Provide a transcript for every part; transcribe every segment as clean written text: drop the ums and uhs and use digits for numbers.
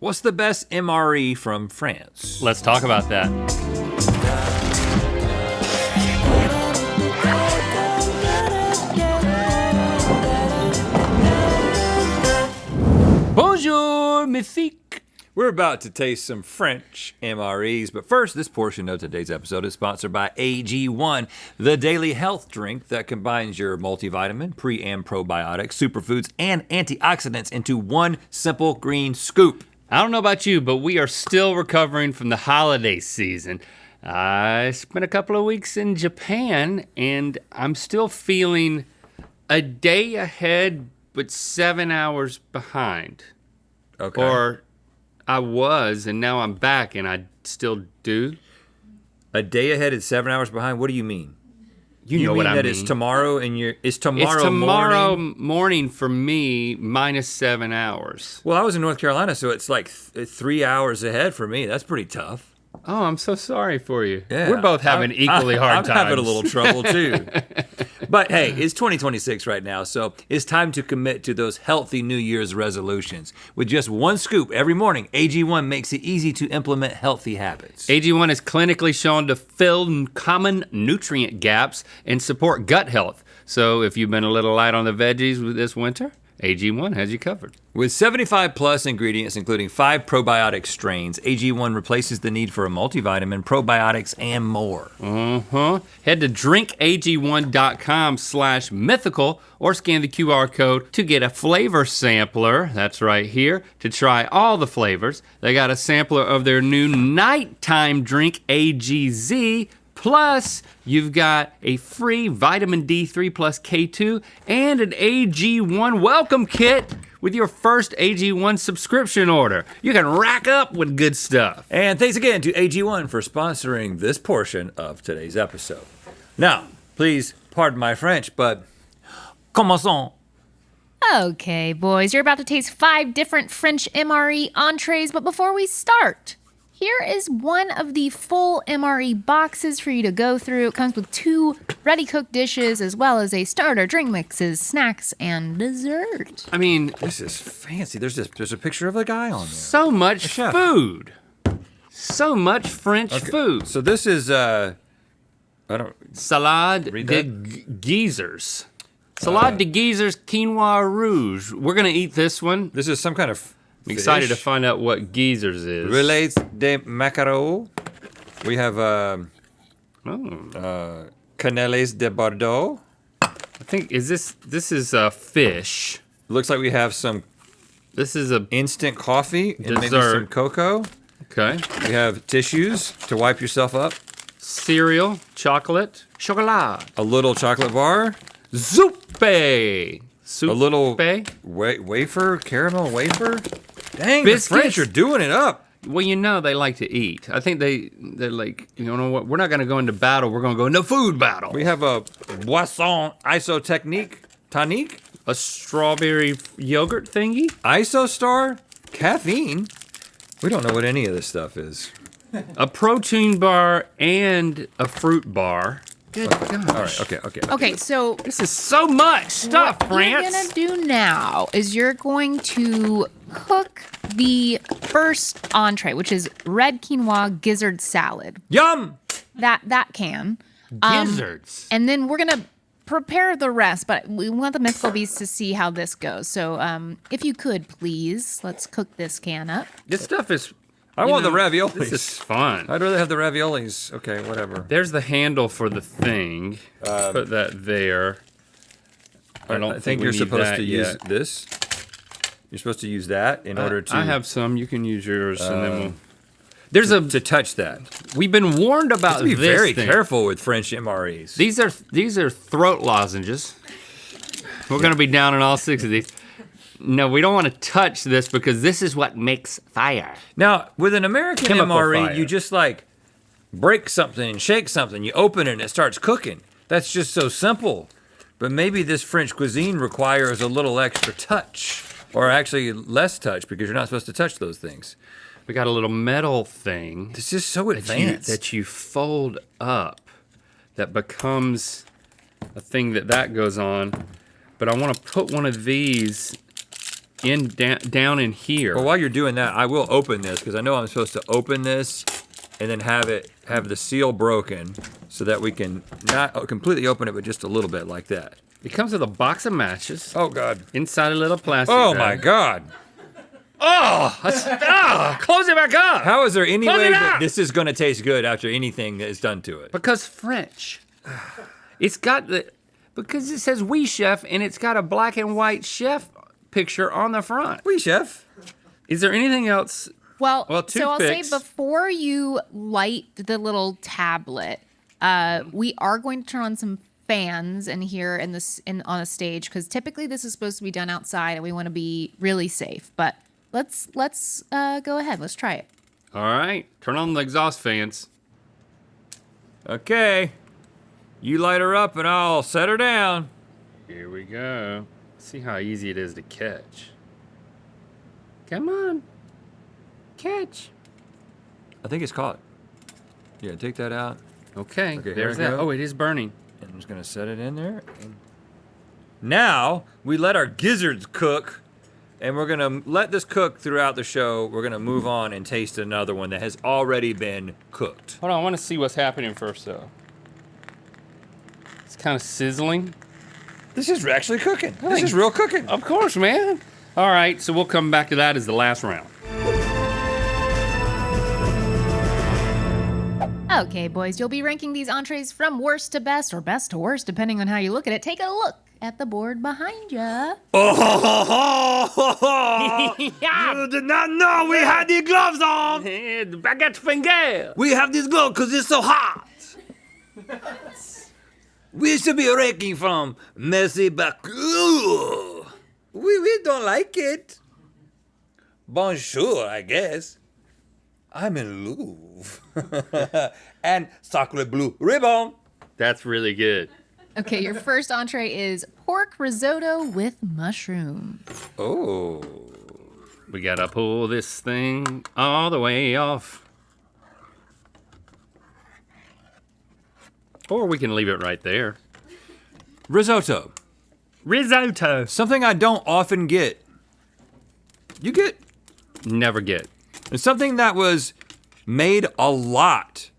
What's the best MRE from France? Let's talk about that. Bonjour, Mythique. We're about to taste some French MREs, but first, this portion of today's episode is sponsored by AG1, the daily health drink that combines your multivitamin, pre- and probiotics, superfoods, and antioxidants into one simple green scoop. I don't know about you, but we are still recovering from the holiday season. I spent a couple of weeks in Japan, and I'm still feeling a day ahead, but 7 hours behind. Okay. Or I was, and now I'm back, and I still do. A day ahead is 7 hours behind? What do you mean? You know what I mean. That it's tomorrow and it's tomorrow morning for me, minus 7 hours. Well, I was in North Carolina, so it's like 3 hours ahead for me. That's pretty tough. Oh, I'm so sorry for you. Yeah, We're both having equally hard times. I'm having a little trouble too. But hey, it's 2026 right now, so it's time to commit to those healthy New Year's resolutions. With just one scoop every morning, AG1 makes it easy to implement healthy habits. AG1 is clinically shown to fill common nutrient gaps and support gut health. So if you've been a little light on the veggies this winter, AG1 has you covered. With 75 plus ingredients, including 5 probiotic strains, AG1 replaces the need for a multivitamin, probiotics, and more. Head to drinkag1.com/mythical or scan the QR code to get a flavor sampler. That's right here to try all the flavors. They got a sampler of their new nighttime drink, AGZ. Plus, you've got a free vitamin D3 plus K2 and an AG1 welcome kit with your first AG1 subscription order. You can rack up with good stuff. And thanks again to AG1 for sponsoring this portion of today's episode. Now, please pardon my French, but commençons. Okay, boys, you're about to taste 5 different French MRE entrees, but before we start, here is one of the full MRE boxes for you to go through. It comes with 2 ready-cooked dishes, as well as a starter, drink mixes, snacks, and dessert. I mean, This is fancy. There's a picture of a guy on there. so much chef. food. So much French food. So this is Salade Read de that. geezers. Salade de geezers quinoa rouge. We're gonna eat this one. This is some kind of I'm excited to fish. find out what geezers is. Relates de macaroni. We have canelles de Bordeaux. I think this is a fish. Looks like we have some This is a instant coffee and maybe Dessert. some cocoa. okay. We have tissues to wipe yourself up. Cereal, chocolate, chocolat, A little chocolate bar. soupe, soupe. A little wafer, caramel wafer. Dang, Biscuits. the French are doing it up. Well, you know they like to eat. I think they're like, you know what? We're not gonna go into battle. We're gonna go into food battle. We have a boisson tonique, A strawberry yogurt thingy. isostar, caffeine. We don't know what any of this stuff is. A protein bar and a fruit bar. Good gosh. All right, okay. Okay, so This is so much stuff, what you're France. gonna do now is you're going to cook the first entree, which is red quinoa gizzard salad. Yum! That can. Gizzards. And then we're gonna prepare the rest, but we want the Mythical Beast to see how this goes. So if you could, please, let's cook this can up. This stuff is. I you want know, the raviolis. This is fun. I'd rather have the raviolis. Okay, whatever. There's the handle for the thing. Put that there. I don't think we you're need supposed that to use yet. this. You're supposed to use that in order to. I have some. You can use yours, and then we'll. There's to touch that. We've been warned about Be this very thing. careful with French MREs. These are throat lozenges. We're gonna be down in all 6 of these. No, we don't want to touch this because this is what makes fire. Now, with an American Chemical MRE, fire. you just like break something and shake something. You open it and it starts cooking. That's just so simple. But maybe this French cuisine requires a little extra touch, or actually less touch, because you're not supposed to touch those things. We got a little metal thing It's just so advanced. that you fold up that becomes a thing that goes on. But I want to put one of these down in here. Well, while you're doing that, I will open this because I know I'm supposed to open this and then have the seal broken so that we can not completely open it, but just a little bit like that. It comes with a box of matches. Oh God. Inside a little plastic Oh bag. my God. Close it back up. How is there any Close way it that up! this is going to taste good after anything is done to it? Because French. It's got because it says "We Chef" and it's got a black and white chef picture on the front. Oui, chef. Is there anything else? Well, Well, so I'll say toothpicks. before you light the little tablet, we are going to turn on some fans in here on a stage because typically this is supposed to be done outside and we want to be really safe. But let's go ahead. Let's try it. All right, turn on the exhaust fans. Okay. You light her up and I'll set her down. Here we go. See how easy it is to catch. Come on. Catch. I think it's caught. Yeah, take that out. Okay, Okay, there's here I that. go. Oh, it is burning. And I'm just gonna set it in there. And now we let our gizzards cook, and we're gonna let this cook throughout the show. We're gonna move on and taste another one that has already been cooked. Hold on, I want to see what's happening first, though. It's kind of sizzling. This is actually cooking. This is real cooking. Of course, man. All right, so we'll come back to that as the last round. Okay, boys, you'll be ranking these entrees from worst to best or best to worst, depending on how you look at it. Take a look at the board behind you. Oh, you did not know we had these gloves on. The baguette finger. We have these gloves because it's so hot. We should be ranking from messy back. We don't like it. Bonjour, I guess. I'm in Louvre. And chocolate blue ribbon. That's really good. Okay, your first entree is pork risotto with mushroom. Oh. We gotta pull this thing all the way off. Or we can leave it right there. Risotto. Risotto. Something I don't often get. You get? Never get. It's something that was made a lot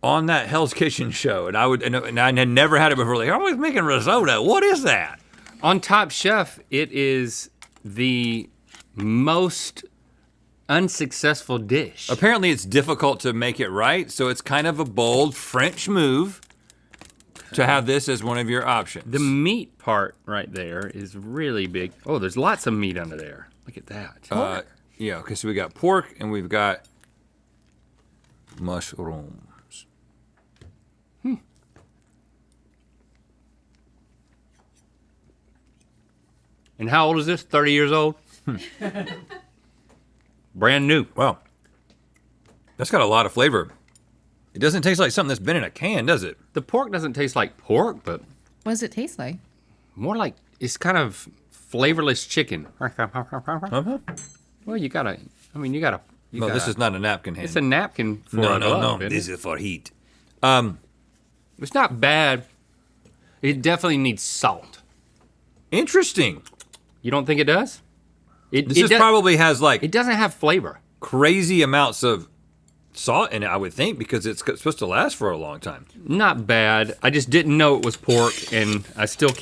on that Hell's Kitchen show, and I had never had it before. Like, I'm always making risotto. What is that? On Top Chef, it is the most unsuccessful dish. Apparently, it's difficult to make it right, so it's kind of a bold French move to have this as one of your options. The meat part right there is really big. Oh, there's lots of meat under there. Look at that. Yeah, okay, so we got pork and we've got mushrooms. And how old is this? 30 years old? Brand new. Wow. That's got a lot of flavor. It doesn't taste like something that's been in a can, does it? The pork doesn't taste like pork, but What does it taste like? more like it's kind of flavorless chicken. Uh-huh. Well, you gotta. No, this is not a napkin hand. It's a napkin for no, a no, glove, no. isn't This it? is for heat. It's not bad. It definitely needs salt. Interesting. You don't think it does? This probably has like It doesn't have flavor. crazy amounts of salt in it, I would think, because it's supposed to last for a long time. Not bad. I just didn't know it was pork, and I still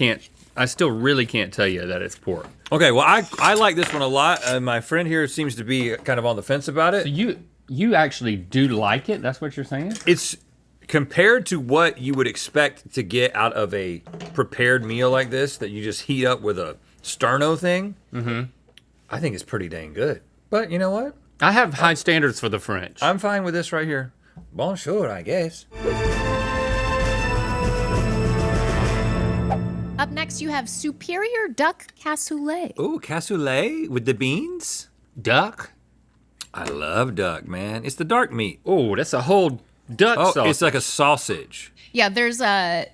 really can't tell you that it's pork. Okay, well, I like this one a lot. My friend here seems to be kind of on the fence about it. You actually do like it? That's what you're saying? It's compared to what you would expect to get out of a prepared meal like this that you just heat up with a sterno thing. Mm-hmm. I think it's pretty dang good. But you know what? I have high standards for the French. I'm fine with this right here. Bonjour, I guess. Up next, you have superior duck cassoulet. Ooh, cassoulet with the beans. Duck? I love duck, man. It's the dark meat. Oh, that's a whole duck Oh, sauce. it's like a sausage. Yeah, there's a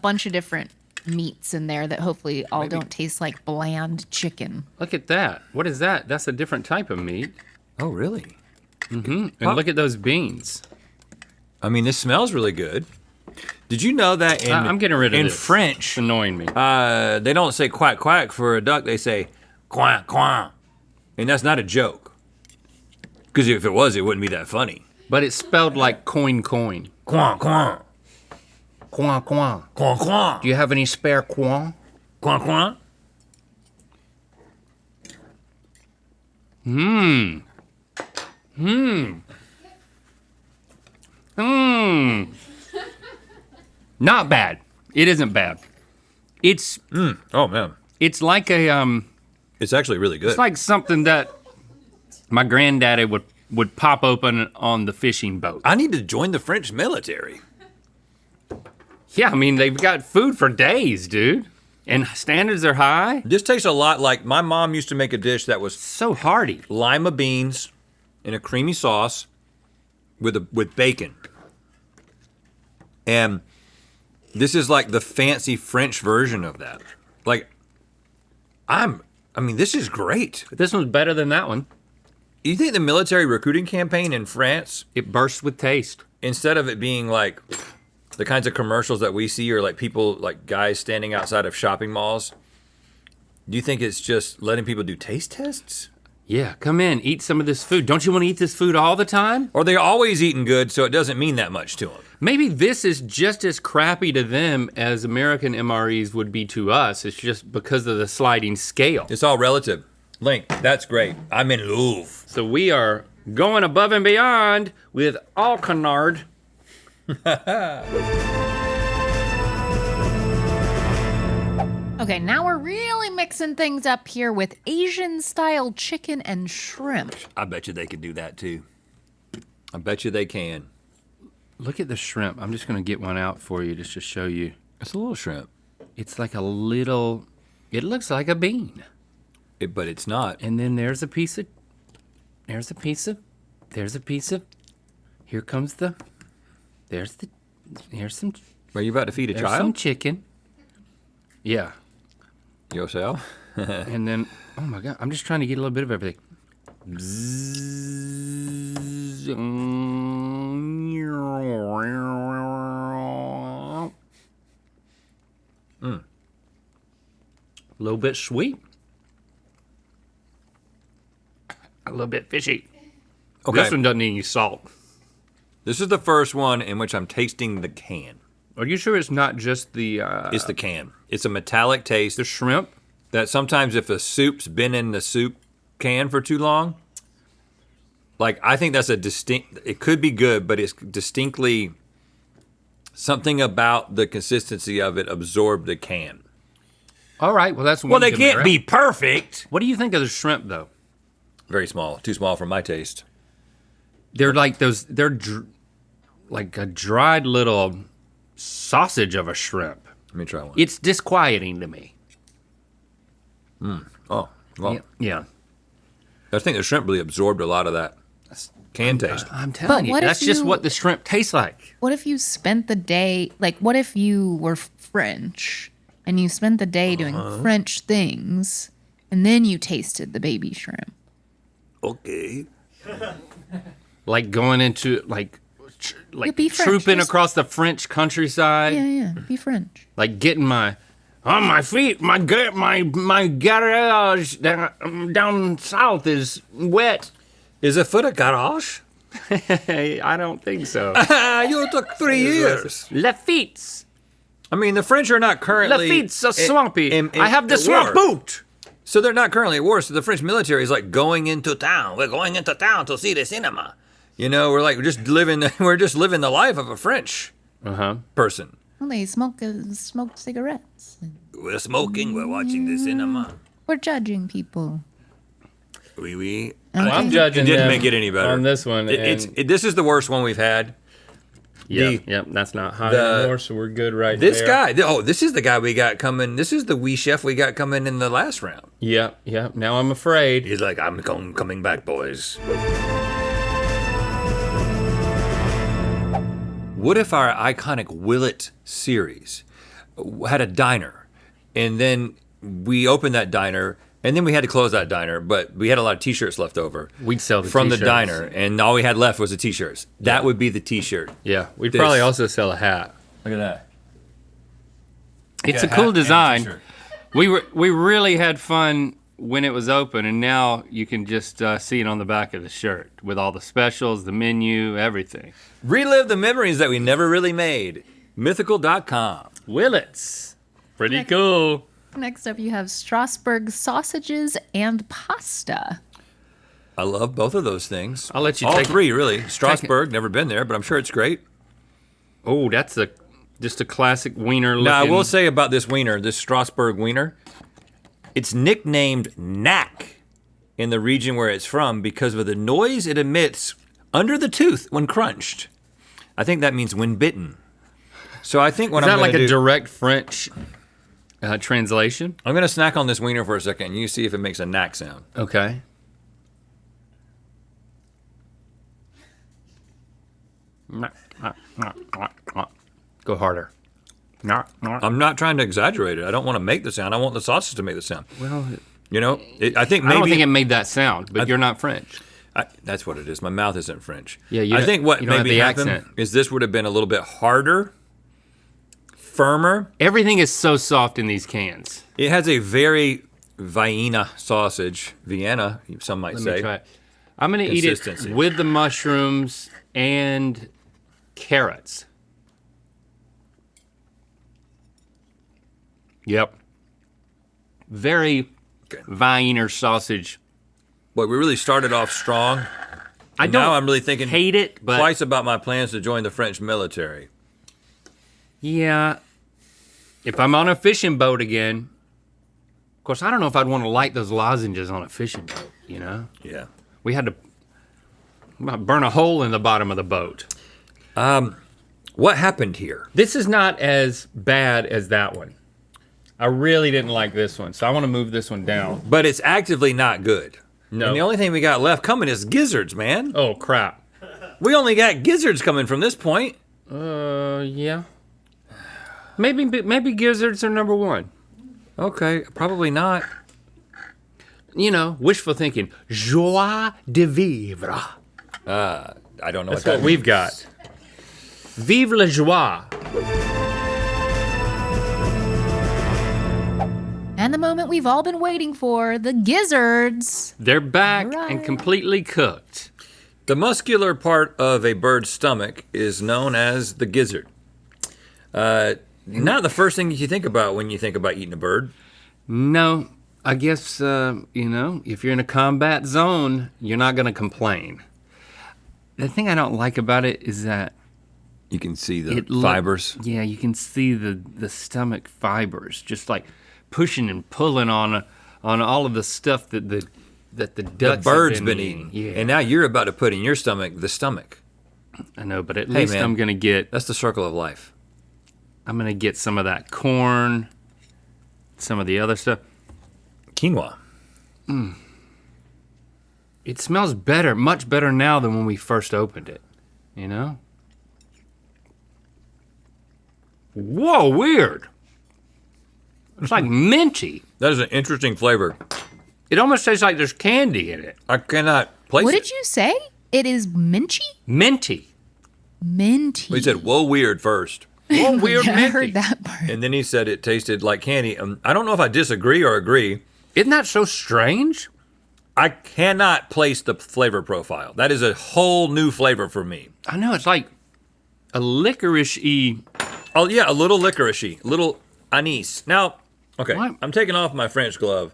bunch of different meats in there that hopefully all don't taste like bland chicken. Look at that. What is that? That's a different type of meat. Oh, really? And look at those beans. I mean, this smells really good. Did you know that I'm getting rid of in this. French, It's annoying me. they don't say quack quack for a duck. They say Quack, quack. And that's not a joke. Because if it was, it wouldn't be that funny. But it's spelled like coin. Quack, quack. Quack, quack. Quack, quack. Do you have any spare quack? Quack, quack. Not bad. It isn't bad. It's Oh, man. it's like a It's actually really good. it's like something that my granddaddy would pop open on the fishing boat. I need to join the French military. Yeah, I mean they've got food for days, dude. And standards are high. This tastes a lot like my mom used to make a dish that was So hearty. lima beans in a creamy sauce with bacon. And this is like the fancy French version of that. Like, I mean, this is great. This one's better than that one. You think the military recruiting campaign in France, It bursts with taste. instead of it being like the kinds of commercials that we see, or like people, like guys standing outside of shopping malls, do you think it's just letting people do taste tests? Yeah, come in, eat some of this food. Don't you want to eat this food all the time? Or they're always eating good, so it doesn't mean that much to them? Maybe this is just as crappy to them as American MREs would be to us. It's just because of the sliding scale. It's all relative. Link, that's great. I'm in Louvre. So we are going above and beyond with Alcanard. Okay, now we're really mixing things up here with Asian-style chicken and shrimp. I bet you they could do that too. I bet you they can. Look at the shrimp. I'm just going to get one out for you just to show you. It's a little shrimp, It's like a little, it looks like a bean. but it's not. And then there's a piece of, there's a piece of, here comes the, here's some, Are you about to feed a there's some child? chicken. Yeah. Yourself? And then, oh my God, I'm just trying to get a little bit of everything. A little bit sweet. A little bit fishy. Okay. This one doesn't need any salt. This is the first one in which I'm tasting the can. Are you sure it's not just the It's the can. It's a metallic taste the shrimp? that sometimes if a soup's been in the soup can for too long, like I think that's a distinct, it could be good, but it's distinctly something about the consistency of it absorbed the can. All right, well that's one. Well, they can't demerit. be perfect. What do you think of the shrimp though? Very small, too small for my taste. They're like those. They're like a dried little sausage of a shrimp. Let me try one. It's disquieting to me. Oh, well, Yeah. I think the shrimp really absorbed a lot of that can taste. I'm telling But you, what if that's just you- what the shrimp tastes like. What if you spent the day, like, what if you were French and you spent the day doing French things and then you tasted the baby shrimp? Okay. Like going into like be French, trooping just- across the French countryside. Yeah, be French. Like getting my on my feet, my garage down south is wet. Is a foot a garage? Hey, I don't think so. You took 3 years. Lafitte's. I mean, the French are not currently. Lafitte's are swampy. I have the at swamp war. boot. So they're not currently at war. So the French military is like going into town. We're going into town to see the cinema. You know, we're like just living. We're just living the life of a French person. Well, they smoke cigarettes. We're smoking. We're watching the cinema. We're judging people. Oui, oui. Well, I'm It judging didn't them make it any better on this one, This is the worst one we've had. Yep, that's not hot the- anymore, so we're good right This there. guy. Oh, this is the guy we got coming. This is the wee chef we got coming in the last round. Yep. Now I'm afraid. He's like, I'm coming back, boys. What if our iconic Willet series had a diner, and then we opened that diner, and then we had to close that diner, but we had a lot of T-shirts left over. We'd sell the from t-shirts. the diner, and all we had left was the T-shirts. That would be the T-shirt. Yeah, we'd This. probably also sell a hat. Look at that. It's Yeah, a cool hat and design. T-shirt. We really had fun when it was open, and now you can just see it on the back of the shirt with all the specials, the menu, everything. Relive the memories that we never really made. Mythical.com. Willits. Pretty cool. Next up, you have Strasbourg sausages and pasta. I love both of those things. I'll let you all take three, really. Strasbourg, never been there, but I'm sure it's great. Oh, that's just a classic wiener looking. Now, I will say about this wiener, this Strasbourg wiener, it's nicknamed knack in the region where it's from because of the noise it emits under the tooth when crunched. I think that means when bitten. So I think what Is I'm that going to like do... a direct French translation? I'm going to snack on this wiener for a second and you see if it makes a knack sound. Okay. Go harder. I'm not trying to exaggerate it. I don't want to make the sound. I want the sausage to make the sound. Well, You know, I think maybe... I don't think it made that sound, but you're not French. that's what it is. My mouth isn't French. Yeah, I think what you don't have maybe the happened accent. is this would have been a little bit harder, firmer. Everything is so soft in these cans. It has a very Vienna sausage, Vienna, some might Let say. me try it. I'm gonna eat it Consistency. with the mushrooms and carrots. Yep. Very Wiener sausage. But we really started off strong. I And don't now I'm really thinking hate it, but twice about my plans to join the French military. yeah, if I'm on a fishing boat again, of course, I don't know if I'd want to light those lozenges on a fishing boat, you know? Yeah. We had to burn a hole in the bottom of the boat. What happened here? This is not as bad as that one. I really didn't like this one, so I want to move this one down. But it's actively not good. No. And the only thing we got left coming is gizzards, man. Oh, crap. We only got gizzards coming from this point. Yeah. Maybe gizzards are number one. Okay, probably not. You know, wishful thinking. Joie de vivre. I don't know That's what what we've got. Vive la joie. And the moment we've all been waiting for, the gizzards. They're back Right. and completely cooked. The muscular part of a bird's stomach is known as the gizzard. Not the first thing you think about when you think about eating a bird. No, I guess, you know, if you're in a combat zone, you're not going to complain. The thing I don't like about it is that You can see the it look- fibers. Yeah, you can see the stomach fibers just like pushing and pulling on all of the stuff that the ducks The have bird's been eating. Yeah, And now you're about to put in your stomach the stomach. I know, but at Hey, least man. I'm gonna get That's the circle of life. some of that corn, some of the other stuff. Quinoa. It smells better, much better now than when we first opened it. You know? Whoa, weird. It's like minty. That is an interesting flavor. It almost tastes like there's candy in it. I cannot place What it. did you say? It is minchy? Minty. Minty. He said, whoa, weird first. Whoa, weird Yeah, I minty. heard that part. And then he said it tasted like candy. I don't know if I disagree or agree. Isn't that so strange? I cannot place the flavor profile. That is a whole new flavor for me. I know, it's like a licorice-y. Oh, yeah, a little licoricey, little anise. Now, okay, What? I'm taking off my French glove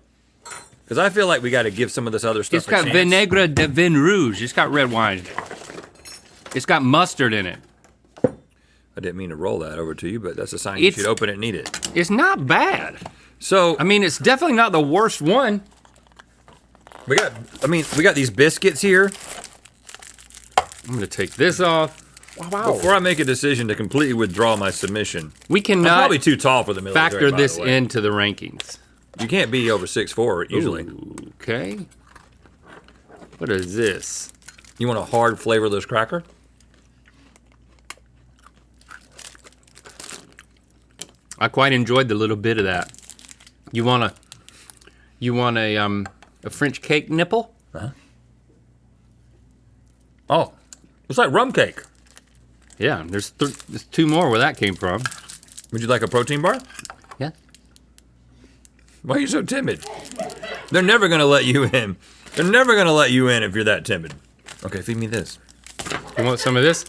because I feel like we got to give some of this other stuff It's a got chance. vinaigre de vin rouge. It's got red wine. It's got mustard in it. I didn't mean to roll that over to you, but that's a sign you It's- should open it and eat it. It's not bad. So, I mean, it's definitely not the worst one. we got these biscuits here. I'm gonna take this off. Wow. Before I make a decision to completely withdraw my submission, We I'm cannot probably too tall for the military. factor by this the way. into the rankings. You can't be over 6'4" usually. Okay. What is this? You want a hard, flavorless cracker? I quite enjoyed the little bit of that. You want a French cake nipple? Oh, it's like rum cake. Yeah, there's two more where that came from. Would you like a protein bar? Yeah. Why are you so timid? They're never gonna let you in. They're never gonna let you in if you're that timid. Okay, feed me this. You want some of this?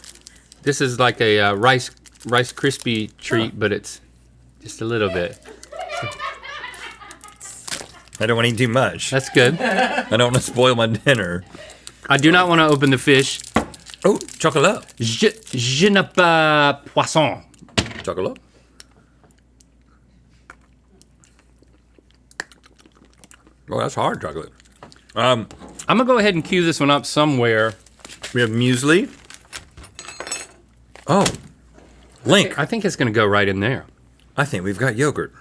This is like a Rice Krispie treat, but it's just a little bit. I don't want to eat too much. That's good. I don't want to spoil my dinner. I do not want to open the fish. Oh, chocolat. Je n'ai pas poisson. Chocolat. Oh, that's hard chocolate. I'm gonna go ahead and cue this one up somewhere. We have muesli. Oh, Link. I think it's gonna go right in there. I think we've got yogurt.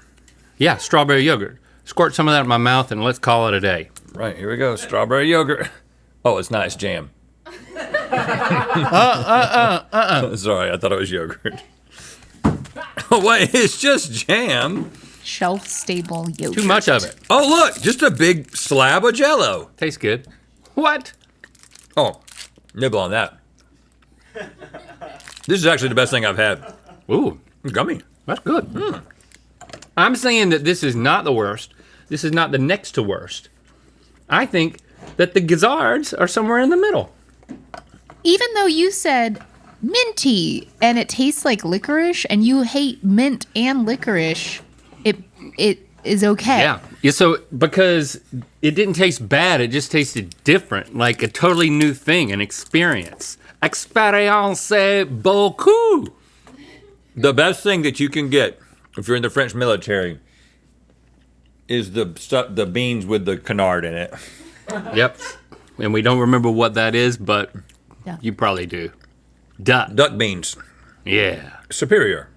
Yeah, strawberry yogurt. Squirt some of that in my mouth and let's call it a day. Right, here we go. Strawberry yogurt. Oh, it's not. It's jam. Sorry, I thought it was yogurt. Oh, wait, it's just jam. Shelf-stable yogurt. Too much of it. Oh, look, just a big slab of Jell-O. Tastes good. What? Oh, nibble on that. This is actually the best thing I've had. Ooh, Gummy. that's good. I'm saying that this is not the worst. This is not the next to worst. I think that the gizzards are somewhere in the middle. Even though you said minty and it tastes like licorice and you hate mint and licorice, it is okay. Yeah, so because it didn't taste bad, it just tasted different, like a totally new thing, an experience. Expérience beaucoup. The best thing that you can get if you're in the French military is the beans with the canard in it. Yep. And we don't remember what that is, but Yeah. you probably do. Duck. Duck beans. Yeah. Superior.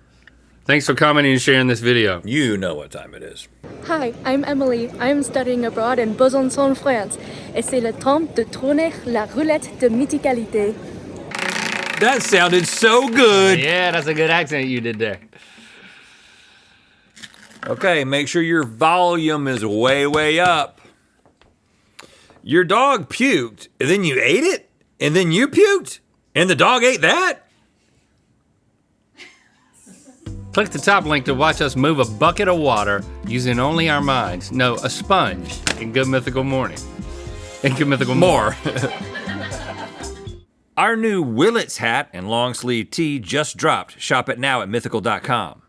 Thanks for commenting and sharing this video. You know what time it is. Hi, I'm Emily. I'm studying abroad in Besançon, France. Et c'est le temps de tourner la roulette de mythicalité. That sounded so good. Yeah, that's a good accent you did there. Okay, make sure your volume is way, way up. Your dog puked, and then you ate it, and then you puked, and the dog ate that? Click the top link to watch us move a bucket of water using only our minds. No, a sponge in Good Mythical Morning. In Good Mythical More. Our new Willits hat and long sleeve tee just dropped. Shop it now at mythical.com.